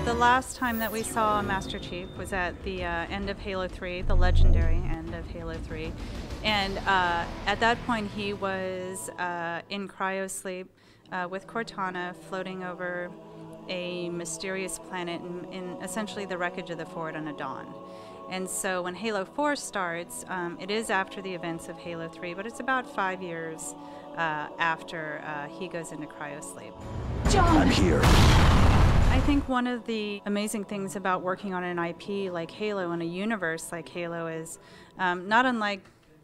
The last time that we saw Master Chief was at the end of Halo 3, the legendary end of Halo 3. And at that point he was in cryosleep with Cortana, floating over a mysterious planet in essentially the wreckage of the Fort on a dawn. And so when Halo 4 starts, it is after the events of Halo 3, but it's about 5 years after he goes into cryosleep. John! I'm here. I think one of the amazing things about working on an IP like Halo and a universe like Halo is, not unlike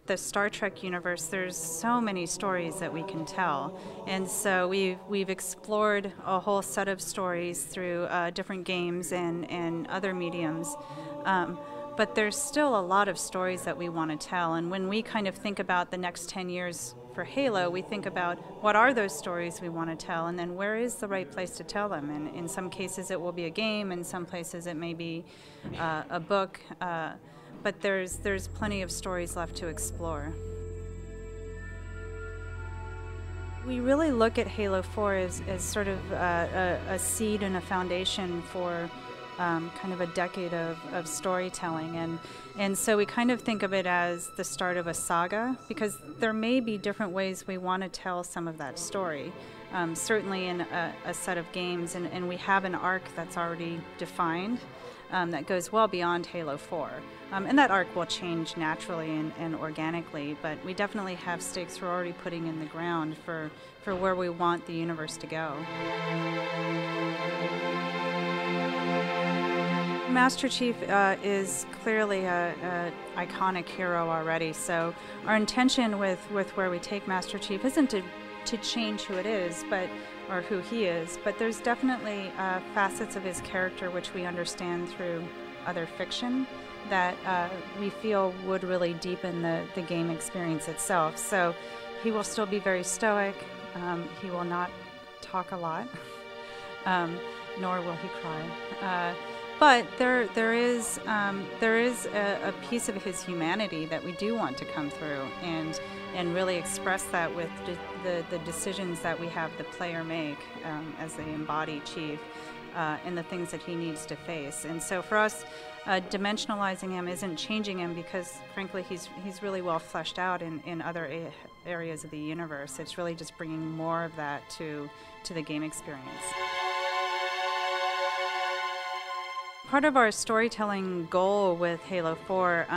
the Star Trek universe, there's so many stories that we can tell. And so we've explored a whole set of stories through different games and other mediums. But there's still a lot of stories that we want to tell. And when we kind of think about the next 10 years for Halo, we think about what are those stories we want to tell, and then where is the right place to tell them. And in some cases it will be a game, in some places it may be a book, but there's plenty of stories left to explore. We really look at Halo 4 as sort of a seed and a foundation for kind of a decade of storytelling, and so we kind of think of it as the start of a saga, because there may be different ways we want to tell some of that story. Certainly in a set of games, and we have an arc that's already defined that goes well beyond Halo 4. And that arc will change naturally and organically, but we definitely have stakes we're already putting in the ground for where we want the universe to go. Master Chief is clearly an iconic hero already, so our intention with where we take Master Chief isn't to change who it is, or who he is, but there's definitely facets of his character which we understand through other fiction that we feel would really deepen the game experience itself. So he will still be very stoic, he will not talk a lot, nor will he cry. But there is a piece of his humanity that we do want to come through and really express that with the decisions that we have the player make as the embodied chief and the things that he needs to face. And so for us, dimensionalizing him isn't changing him, because frankly he's really well fleshed out in other areas of the universe. It's really just bringing more of that to the game experience. Part of our storytelling goal with Halo 4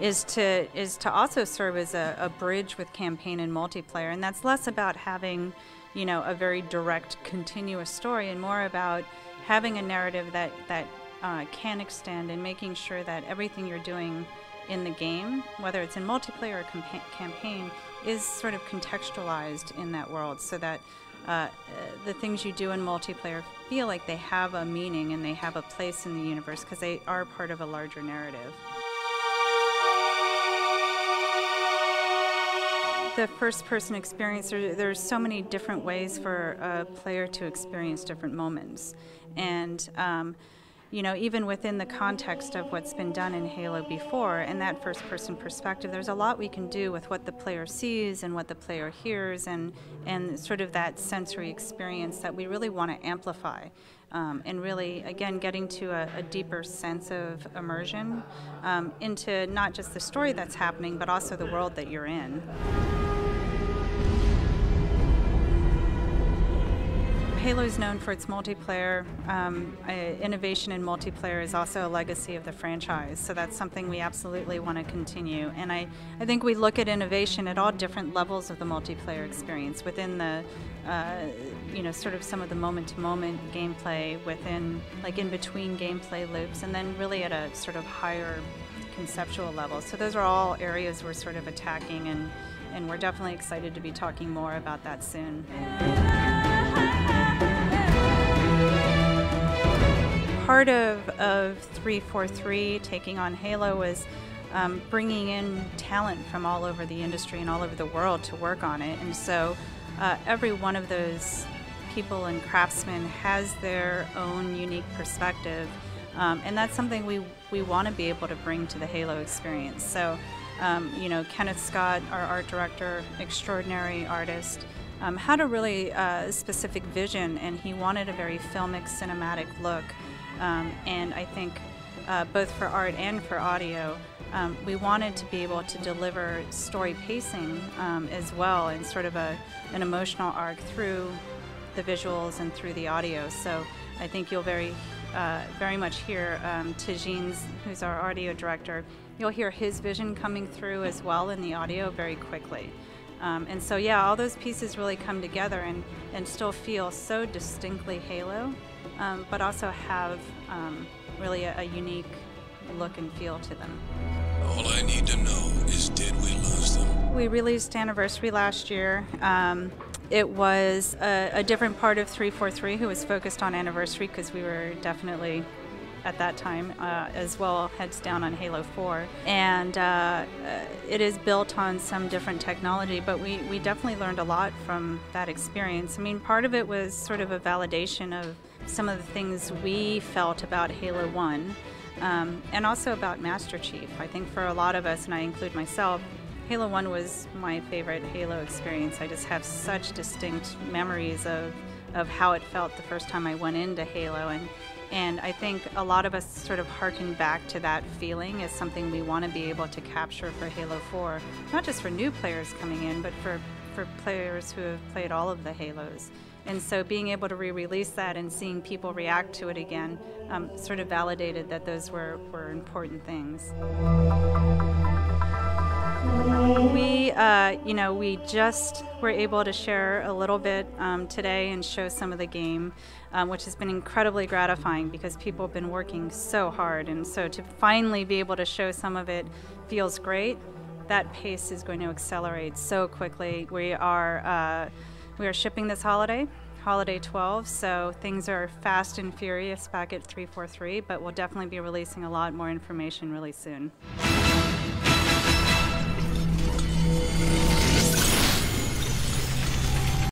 is to also serve as a bridge with campaign and multiplayer, and that's less about having, a very direct, continuous story, and more about having a narrative that can extend, and making sure that everything you're doing in the game, whether it's in multiplayer or campaign, is sort of contextualized in that world, so that the things you do in multiplayer feel like they have a meaning and they have a place in the universe, because they are part of a larger narrative. The first-person experience, there's so many different ways for a player to experience different moments. And even within the context of what's been done in Halo before, and that first-person perspective, there's a lot we can do with what the player sees and what the player hears, and sort of that sensory experience that we really want to amplify, and really, again, getting to a deeper sense of immersion into not just the story that's happening, but also the world that you're in. Halo is known for its multiplayer. Innovation in multiplayer is also a legacy of the franchise, so that's something we absolutely want to continue. And I think we look at innovation at all different levels of the multiplayer experience, within the, sort of some of the moment-to-moment gameplay, within, like in between gameplay loops, and then really at a sort of higher conceptual level. So those are all areas we're sort of attacking, and we're definitely excited to be talking more about that soon. Part of 343 taking on Halo was bringing in talent from all over the industry and all over the world to work on it. And so every one of those people and craftsmen has their own unique perspective. And that's something we want to be able to bring to the Halo experience. So, Kenneth Scott, our art director, extraordinary artist, had a really specific vision, and he wanted a very filmic, cinematic look And I think both for art and for audio, we wanted to be able to deliver story pacing as well, and sort of an emotional arc through the visuals and through the audio. So I think you'll very much hear Tajin's, who's our audio director, you'll hear his vision coming through as well in the audio very quickly. And so yeah, all those pieces really come together and still feel so distinctly Halo, but also have really a unique look and feel to them. All I need to know is, did we lose them? We released Anniversary last year. It was a different part of 343 who was focused on Anniversary, because we were definitely, at that time, as well, heads down on Halo 4. And it is built on some different technology, but we definitely learned a lot from that experience. I mean, part of it was sort of a validation of some of the things we felt about Halo 1, and also about Master Chief. I think for a lot of us, and I include myself, Halo 1 was my favorite Halo experience. I just have such distinct memories of how it felt the first time I went into Halo, and I think a lot of us sort of harken back to that feeling as something we want to be able to capture for Halo 4, not just for new players coming in, but for players who have played all of the Halos. And so being able to re-release that and seeing people react to it again sort of validated that those were important things. We just were able to share a little bit today and show some of the game, which has been incredibly gratifying because people have been working so hard, and so to finally be able to show some of it feels great. That pace is going to accelerate so quickly. We are shipping this holiday 12, so things are fast and furious back at 343, but we'll definitely be releasing a lot more information really soon.